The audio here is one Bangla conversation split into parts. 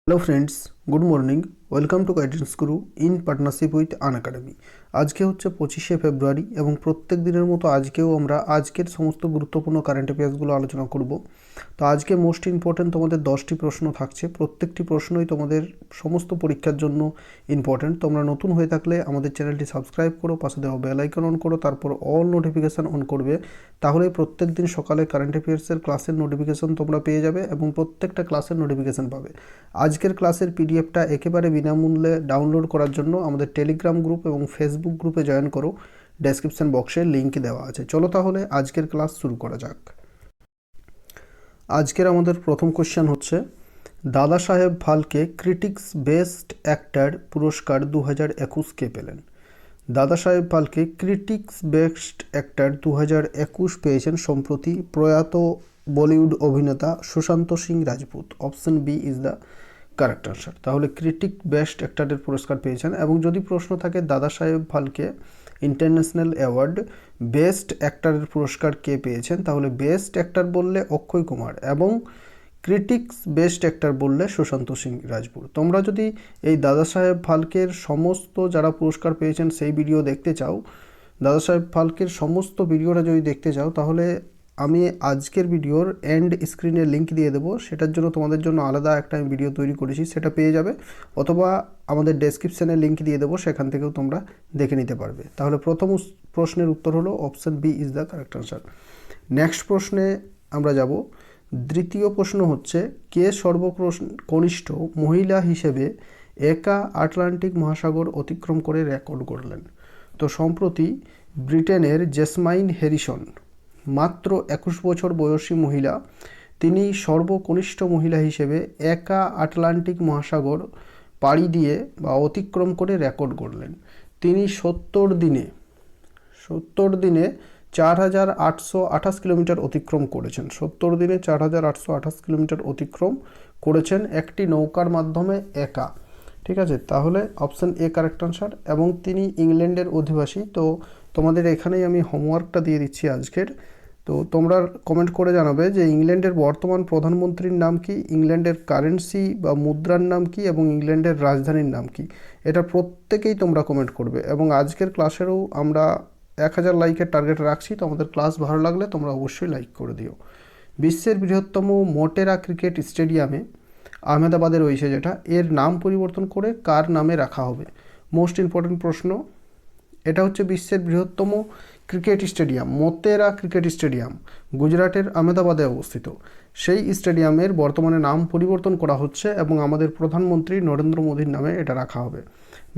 Hello friends, good morning. Welcome to Guidance Guru in partnership with Unacademy. आज के होच्छे 25शे फेब्रुआरी এবং প্রত্যেক দিনের মতো আজকেও আমরা আজকের সমস্ত গুরুত্বপূর্ণ কারেন্ট অ্যাফেয়ার্সগুলো আলোচনা করব। তো আজকে মোস্ট ইম্পর্টেন্ট তোমাদের 10টি প্রশ্ন থাকছে। প্রত্যেকটি প্রশ্নই তোমাদের সমস্ত পরীক্ষার জন্য ইম্পর্টেন্ট। তোমরা নতুন হয়ে থাকলে আমাদের চ্যানেলটি সাবস্ক্রাইব করো, পাশে দেওয়া বেল আইকন অন করো, তারপর অল নোটিফিকেশান অন করবে। তাহলে প্রত্যেক দিন সকালে কারেন্ট অ্যাফেয়ার্সের ক্লাসের নোটিফিকেশান তোমরা পেয়ে যাবে এবং প্রত্যেকটা ক্লাসের নোটিফিকেশান পাবে। আজকের ক্লাসের পিডিএফটা একেবারে বিনামূল্যে ডাউনলোড করার জন্য আমাদের টেলিগ্রাম গ্রুপ এবং ফেসবুক গ্রুপে জয়েন করো। ডেসক্রিপশন বক্সে লিঙ্ক দেওয়া আছে। চলো তাহলে আজকের ক্লাস শুরু করা যাক। আজকের আমাদের প্রথম কোশ্চেন হচ্ছে, দাদা সাহেব ফালকে ক্রিটিক্স বেস্ট অ্যাক্টর পুরস্কার 2021 কে পেলেন? দাদা সাহেব ফালকে ক্রিটিক্স বেস্ট অ্যাক্টর 2021 পেয়েছেন সম্প্রতি প্রয়াত বলিউড অভিনেতা Sushant Singh Rajput. Option B is the correct answer. তাহলে ক্রিটিক বেস্ট অ্যাক্টরের পুরস্কার পেয়েছেন। এবং যদি প্রশ্ন থাকে Dadasaheb Phalke international award best অ্যাক্টরের পুরস্কার কে পেয়েছেন, তাহলে বেস্ট অ্যাক্টর বললে অক্ষয় কুমার এবং ক্রিটিক্স বেস্ট অ্যাক্টর বললে সুশান্ত সিং রাজপুত। তোমরা যদি এই দাদা সাহেব ফালকের সমস্ত যারা পুরস্কার পেয়েছেন সেই ভিডিও দেখতে চাও, দাদা সাহেব ফালকের সমস্ত ভিডিওটা যদি দেখতে চাও, তাহলে আমি আজকের ভিডিওর এন্ড স্ক্রিনে লিঙ্ক দিয়ে দেবো। সেটার জন্য তোমাদের জন্য আলাদা একটা আমি ভিডিও তৈরি করেছি, সেটা পেয়ে যাবে, অথবা আমাদের ডেসক্রিপশানে লিঙ্ক দিয়ে দেবো, সেখান থেকেও তোমরা দেখে নিতে পারবে। তাহলে প্রথম প্রশ্নের উত্তর হলো option B is the correct answer. Next প্রশ্নে আমরা যাব। দ্বিতীয় প্রশ্ন হচ্ছে, কে সর্বকনিষ্ঠ মহিলা হিসেবে একা আটলান্টিক মহাসাগর অতিক্রম করে রেকর্ড করলেন? তো সম্প্রতি ব্রিটেনের জেসমাইন হ্যারিসন, মাত্র 21 বছর বয়সী মহিলা, তিনি সর্বকনিষ্ঠ মহিলা হিসেবে একা আটলান্টিক মহাসাগর পাড়ি দিয়ে বা অতিক্রম করে রেকর্ড করলেন। তিনি 70 দিনে 4828 কিলোমিটার অতিক্রম করেছেন। 70 দিনে 4828 কিলোমিটার অতিক্রম করেছেন একটি নৌকার মাধ্যমে একা। ঠিক আছে, তাহলে অপশান এ কারেক্ট আনসার। এবং তিনি ইংল্যান্ডের অধিবাসী। তো তোমাদের এখানেই আমি হোমওয়ার্কটা দিয়ে দিচ্ছি আজকের। তো তোমরা কমেন্ট করে জানাবে যে ইংল্যান্ডের বর্তমান প্রধানমন্ত্রীর নাম কি, ইংল্যান্ডের কারেন্সি বা মুদ্রার নাম কি, এবং ইংল্যান্ডের রাজধানীর নাম কি। এটা প্রত্যেকেই তোমরা কমেন্ট করবে। এবং আজকের ক্লাসেরও আমরা 1000 লাইকের টার্গেট রাখছি। তো আমাদের ক্লাস ভালো লাগলে তোমরা অবশ্যই লাইক করে দিও। বিশ্বের বৃহত্তম মোটেরা ক্রিকেট স্টেডিয়ামে আহমেদাবাদে রয়েছে যেটা, এর নাম পরিবর্তন করে কার নামে রাখা হবে? মোস্ট ইম্পর্টেন্ট প্রশ্ন। এটা হচ্ছে বিশ্বের বৃহত্তম cricket stadium, Motera cricket stadium, গুজরাটের আহমেদাবাদে অবস্থিত। সেই স্টেডিয়ামের বর্তমানে নাম পরিবর্তন করা হচ্ছে এবং আমাদের প্রধানমন্ত্রী নরেন্দ্র মোদীর নামে এটা রাখা হবে।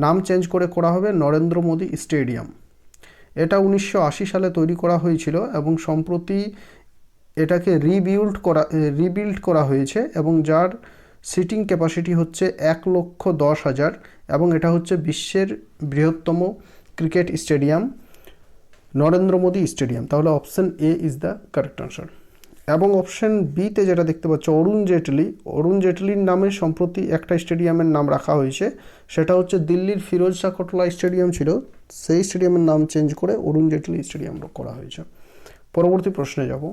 নাম চেঞ্জ করে করা হবে নরেন্দ্র মোদী স্টেডিয়াম। এটা 1980 সালে তৈরি করা হয়েছিল এবং সম্প্রতি এটাকে রিবিল্ড করা হয়েছে এবং যার সিটিং ক্যাপাসিটি হচ্ছে 1,10,000 এবং এটা হচ্ছে বিশ্বের বৃহত্তম cricket stadium, Narendra Modi stadium. তাহলে option A is the correct answer. এবং অপশান বিতে যেটা দেখতে পাচ্ছ, অরুণ জেটলির নামে সম্প্রতি একটা স্টেডিয়ামের নাম রাখা হয়েছে। সেটা হচ্ছে দিল্লির ফিরোজ শাহ কোটলা স্টেডিয়াম ছিল, সেই স্টেডিয়ামের নাম চেঞ্জ করে অরুণ জেটলি স্টেডিয়াম করা হয়েছে। পরবর্তী প্রশ্নে যাব।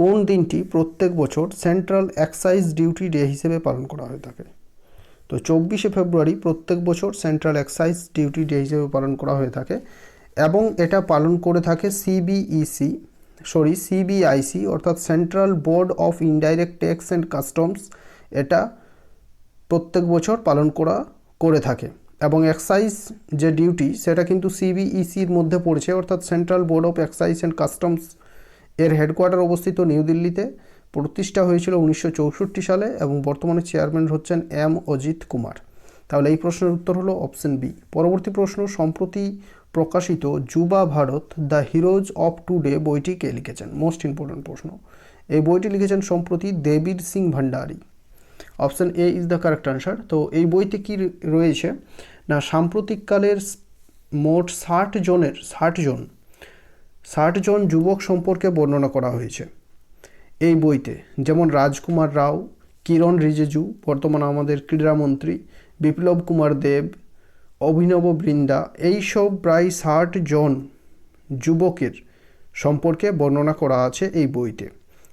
কোন দিনটি প্রত্যেক বছর সেন্ট্রাল এক্সাইজ ডিউটি ডে হিসেবে পালন করা হয়ে থাকে? তো 24শে ফেব্রুয়ারি প্রত্যেক বছর সেন্ট্রাল এক্সাইজ ডিউটি ডে হিসেবে পালন করা হয়ে থাকে এবং এটা পালন করে থাকে সিবিআইসি অর্থাৎ central board of indirect tax and customs. এটা প্রত্যেক বছর পালন করে থাকে এবং এক্সাইজ যে ডিউটি সেটা কিন্তু সিবিইসির মধ্যে পড়ছে, অর্থাৎ central board of excise and customs. এর হেডকোয়ার্টার অবস্থিত নিউ দিল্লিতে। প্রতিষ্ঠা হয়েছিল 1964 সালে এবং বর্তমানে চেয়ারম্যান হচ্ছেন এম অজিত কুমার। তাহলে এই প্রশ্নের উত্তর হলো অপশন বি। পরবর্তী প্রশ্ন, সম্প্রতি প্রকাশিত যুবা Bharat the heroes of today বইটি কে লিখেছেন? মোস্ট ইম্পর্টেন্ট প্রশ্ন। এই বইটি লিখেছেন সম্প্রতি দেবীর Singh Bhandari. Option A is the correct answer. তো এই বইতে কি রয়েছে না, সাম্প্রতিককালের মোট 60 জন যুবক সম্পর্কে বর্ণনা করা হয়েছে এই বইতে। যেমন রাজকুমার রাও, কিরণ রিজিজু বর্তমানে আমাদের ক্রীড়ামন্ত্রী, বিপ্লব কুমার দেব, অভিনব বৃন্দা, এইসব প্রায় 60 জন যুবকের সম্পর্কে বর্ণনা করা আছে এই বইতে।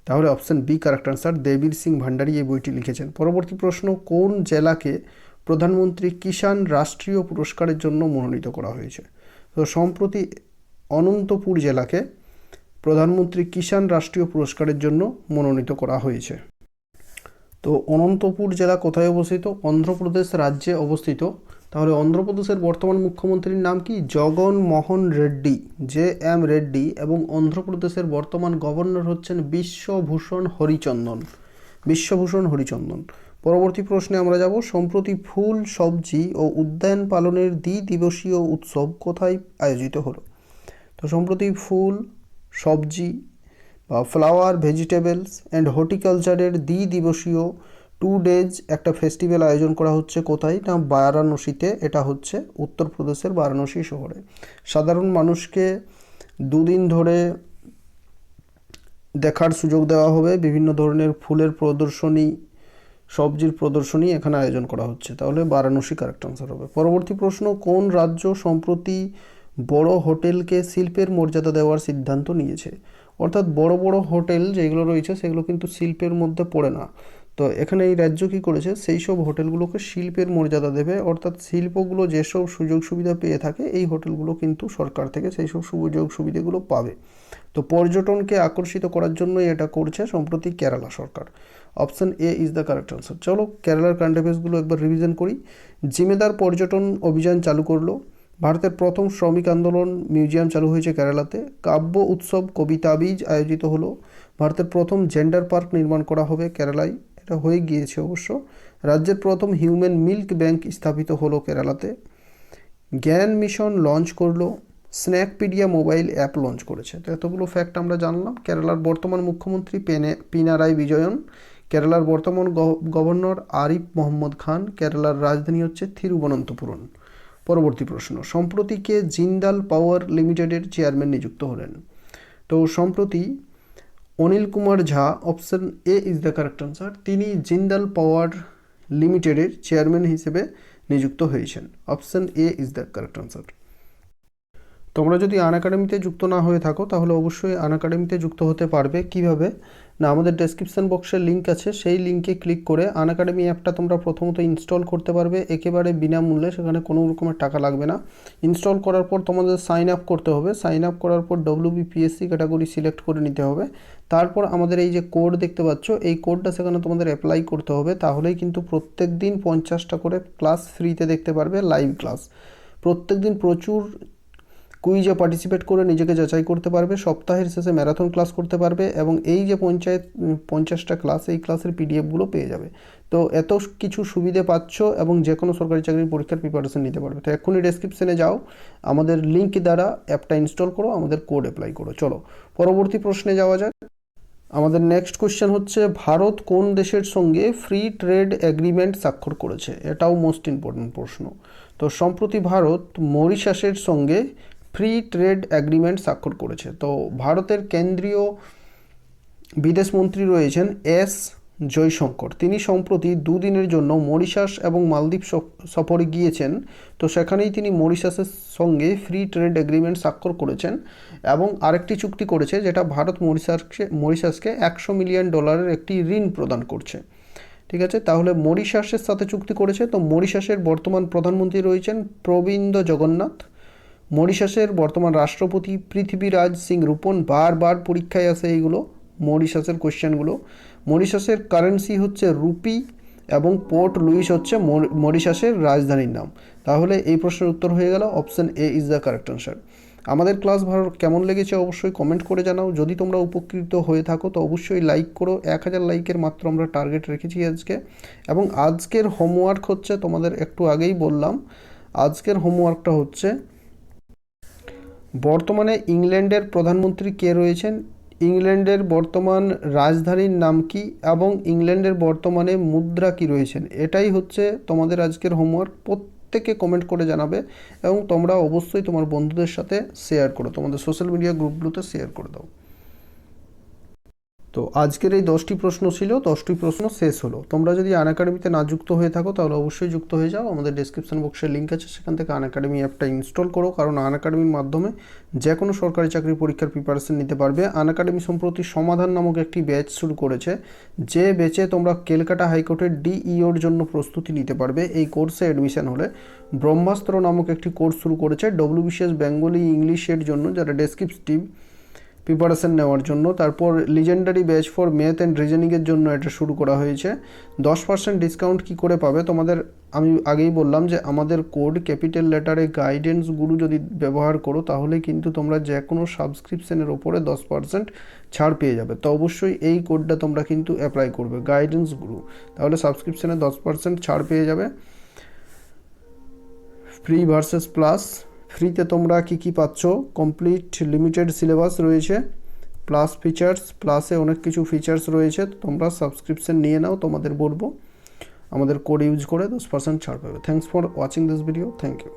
তাহলে অপশন বি কারেক্ট আনসার, দেবীর সিং ভান্ডারী এই বইটি লিখেছেন। পরবর্তী প্রশ্ন, কোন জেলাকে প্রধানমন্ত্রী কিষাণ রাষ্ট্রীয় পুরস্কারের জন্য মনোনীত করা হয়েছে? তো সম্প্রতি অনন্তপুর জেলাকে প্রধানমন্ত্রী কিষাণ রাষ্ট্রীয় পুরস্কারের জন্য মনোনীত করা হয়েছে। তো অনন্তপুর জেলা কোথায় অবস্থিত? অন্ধ্রপ্রদেশ রাজ্যে অবস্থিত। তাহলে অন্ধ্রপ্রদেশের বর্তমান মুখ্যমন্ত্রীর নাম কি? জগনমোহন রেড্ডি, JM রেড্ডি, এবং অন্ধ্রপ্রদেশের বর্তমান গভর্নর হচ্ছেন বিশ্বভূষণ হরিচন্দন। পরবর্তী প্রশ্নে আমরা যাব। সম্প্রতি ফুল, সবজি ও উদ্যান পালনের দ্বিদিবসীয় উৎসব কোথায় আয়োজিত হলো? তো সম্প্রতি ফুল, সবজি বা ফ্লাওয়ার, ভেজিটেবলস অ্যান্ড হর্টিকালচারের দ্বিদিবসীয় 2 days একটা ফেস্টিভ্যাল আয়োজন করা হচ্ছে কোথায়? না বারাণসীতে। এটা হচ্ছে উত্তরপ্রদেশের বারাণসী শহরে। সাধারণ মানুষকে 2 দিন ধরে দেখার সুযোগ দেওয়া হবে। বিভিন্ন ধরনের ফুলের প্রদর্শনী, সবজির প্রদর্শনী এখানে আয়োজন করা হচ্ছে। তাহলে বারাণসী কারেক্ট আনসার হবে। পরবর্তী প্রশ্ন, কোন রাজ্য সম্প্রতি বড় হোটেলকে শিল্পের মর্যাদা দেওয়ার সিদ্ধান্ত নিয়েছে? অর্থাৎ বড় বড় হোটেল যেগুলো রয়েছে সেগুলো কিন্তু শিল্পের মধ্যে পড়ে না। তো এখানে এই রাজ্য কী করেছে? সেই সব হোটেলগুলোকে শিল্পের মর্যাদা দেবে। অর্থাৎ শিল্পগুলো যেসব সুযোগ সুবিধা পেয়ে থাকে এই হোটেলগুলো কিন্তু সরকার থেকে সেই সব সুযোগ সুবিধাগুলো পাবে। তো পর্যটনকে আকর্ষিত করার জন্যই এটা করছে সম্প্রতি কেরালা সরকার। Option A is the correct answer. চলো কেরালার কারেন্ট অ্যাফেয়ার্সগুলো একবার রিভিশন করি। জিমেদার পর্যটন অভিযান চালু করলো। ভারতের প্রথম শ্রমিক আন্দোলন মিউজিয়াম চালু হয়েছে কেরালাতে। কাব্য উৎসব কবিতা বীজ আয়োজিত হলো। ভারতের প্রথম জেন্ডার পার্ক নির্মাণ করা হবে কেরালায়, এটা হয়ে গিয়েছে অবশ্য। রাজ্যের প্রথম হিউম্যান মিল্ক ব্যাংক স্থাপিত হলো কেরালাতে। জ্ঞান মিশন লঞ্চ করলো। স্ন্যাকপিডিয়া মোবাইল অ্যাপ লঞ্চ করেছে। তো এতগুলো ফ্যাক্ট আমরা জানলাম। কেরালার বর্তমান মুখ্যমন্ত্রী পিনারাই বিজয়ন। কেরালার বর্তমান গভর্নর আরিফ মোহাম্মদ খান। কেরালার রাজধানী হচ্ছে থিরুবনন্তপুরম। পরবর্তী প্রশ্ন, সম্প্রতি কে জিন্দাল পাওয়ার লিমিটেডের চেয়ারম্যান নিযুক্ত হলেন? তো সম্প্রতি Anil Kumar Jha, option A is the correct answer, তিনি জিন্দাল পাওয়ার লিমিটেডের চেয়ারম্যান হিসেবে নিযুক্ত হয়েছেন। Option A is the correct answer. তোমরা যদি আনএকাডেমিতে যুক্ত না হয়ে থাকো তাহলে অবশ্যই আনএকাডেমিতে যুক্ত হতে পারবে। কিভাবে না, আমাদের ডেসক্রিপশন বক্সের লিঙ্ক আছে, সেই লিঙ্কে ক্লিক করে আনএকাডেমি অ্যাপটা তোমরা প্রথমত ইনস্টল করতে পারবে একেবারে বিনামূল্যে। সেখানে কোনো রকমের টাকা লাগবে না। ইনস্টল করার পর তোমাদের সাইন আপ করতে হবে। সাইন আপ করার পর WBPSC ক্যাটাগরি সিলেক্ট করে নিতে হবে। তারপর আমাদের এই যে কোড দেখতে পাচ্ছ, এই কোডটা সেখানে তোমাদের অ্যাপ্লাই করতে হবে। তাহলেই কিন্তু প্রত্যেক দিন 50টা করে ক্লাস ফ্রিতে দেখতে পারবে, লাইভ ক্লাস। প্রত্যেক দিন প্রচুর কুইজে পার্টিসিপেট করে নিজেকে যাচাই করতে পারবে। সপ্তাহের শেষে ম্যারাথন ক্লাস করতে পারবে এবং এই যে 50টা ক্লাস, এই ক্লাসের পিডিএফগুলো পেয়ে যাবে। তো এত কিছু সুবিধে পাচ্ছ এবং যে কোনো সরকারি চাকরির পরীক্ষার প্রিপারেশন নিতে পারবে। তো এক্ষুনি ডেসক্রিপশনে যাও, আমাদের লিঙ্ক দ্বারা অ্যাপটা ইনস্টল করো, আমাদের কোড অ্যাপ্লাই করো। চলো পরবর্তী প্রশ্নে যাওয়া যাক। আমাদের নেক্সট কোশ্চেন হচ্ছে, ভারত কোন দেশের সঙ্গে ফ্রি ট্রেড এগ্রিমেন্ট স্বাক্ষর করেছে? এটাও মোস্ট ইম্পর্টেন্ট প্রশ্ন। তো সম্প্রতি ভারত মরিশাসের সঙ্গে ফ্রি ট্রেড এগ্রিমেন্ট স্বাক্ষর করেছে। তো ভারতের কেন্দ্রীয় বিদেশমন্ত্রী রয়েছেন এস জয়শঙ্কর। তিনি সম্প্রতি 2 দিনের জন্য মরিশাস এবং মালদ্বীপ সফরে গিয়েছেন। তো সেখানেই তিনি মরিশাসের সঙ্গে ফ্রি ট্রেড এগ্রিমেন্ট স্বাক্ষর করেছেন এবং আরেকটি চুক্তি করেছে যেটা ভারত মরিশাসকে $100 মিলিয়ন একটি ঋণ প্রদান করছে। ঠিক আছে, তাহলে মরিশাসের সাথে চুক্তি করেছে। তো মরিশাসের বর্তমান প্রধানমন্ত্রী রয়েছেন প্রবীন্দ জগন্নাথ। মরিশাসের বর্তমান রাষ্ট্রপতি পৃথ্বীরাজ সিং রূপন। বারবার পরীক্ষায় আসে এইগুলো মরিশাসের কোশ্চেনগুলো। মরিশাসের কারেন্সি হচ্ছে রুপি এবং পোর্ট লুইস হচ্ছে মরিশাসের রাজধানীর নাম। তাহলে এই প্রশ্নের উত্তর হয়ে গেল option A is the correct answer. আমাদের ক্লাস ভালো কেমন লেগেছে অবশ্যই কমেন্ট করে জানাও। যদি তোমরা উপকৃত হয়ে থাকো তো অবশ্যই লাইক করো। 1000 লাইকের মাত্র আমরা টার্গেট রেখেছি আজকে। এবং আজকের হোমওয়ার্ক হচ্ছে, তোমাদের একটু আগেই বললাম, আজকের হোমওয়ার্কটা হচ্ছে বর্তমানে ইংল্যান্ডের প্রধানমন্ত্রী কে রয়েছেন, ইংল্যান্ডের বর্তমান রাজধানীর নাম কি এবং ইংল্যান্ডের বর্তমানে মুদ্রা কি রয়েছেন। এটাই হচ্ছে তোমাদের আজকের হোমওয়ার্ক। প্রত্যেকে কমেন্ট করে জানাবে এবং তোমরা অবশ্যই তোমার বন্ধুদের সাথে শেয়ার করো, তোমাদের সোশ্যাল মিডিয়া গ্রুপগুলোতে শেয়ার করে দাও। তো তো আজকের এই 10টি প্রশ্ন ছিল, 10টি প্রশ্ন শেষ হলো। তোমরা যদি আনএকাডেমিতে না যুক্ত হয়ে থাকো তাহলে অবশ্যই যুক্ত হয়ে যাও। আমাদের ডেসক্রিপশন বক্সে লিঙ্ক আছে, সেখান থেকে আনএকাডেমি অ্যাপটা ইনস্টল করো, কারণ আনএকাডেমির মাধ্যমে যে কোনো সরকারি চাকরির পরীক্ষার প্রিপারেশন নিতে পারবে। আনএকাডেমি সম্প্রতি সমাধান নামক একটি ব্যাচ শুরু করেছে, যে ব্যাচে তোমরা কলকাতা হাইকোর্টের ডিইওর জন্য প্রস্তুতি নিতে পারবে। এই কোর্সে অ্যাডমিশন হলে ব্রহ্মাস্ত্র নামক একটি কোর্স শুরু করেছে ডব্লিউবিসিএস বেঙ্গলি ইংলিশের জন্য, যারা ডেসক্রিপটিভ প্রিপারেশন নেওয়ার জন্য। তারপর legendary batch for math and রিজনিংয়ের জন্য এটা শুরু করা হয়েছে। 10% ডিসকাউন্ট কী করে পাবে তোমাদের, আমি আগেই বললাম যে আমাদের কোড ক্যাপিটাল লেটারে গাইডেন্স গুরু যদি ব্যবহার করো তাহলে কিন্তু তোমরা যে কোনো সাবস্ক্রিপশনের ওপরে 10% ছাড় পেয়ে যাবে। তো অবশ্যই এই কোডটা তোমরা কিন্তু অ্যাপ্লাই করবে, গাইডেন্স গুরু, তাহলে সাবস্ক্রিপশনে 10% ছাড় পেয়ে যাবে। ফ্রি ভার্সেস প্লাস, ফ্রিতে তোমরা কি পাচ্ছ, কমপ্লিট লিমিটেড সিলেবাস রয়েছে, প্লাস ফিচার্স, প্লাসে অনেক কিছু ফিচার্স রয়েছে। তোমরা সাবস্ক্রিপশন নিয়ে নাও, তোমাদের বলবো আমাদের কোড ইউজ করে 10% ছাড় পাবে। Thanks for watching this video, thank you.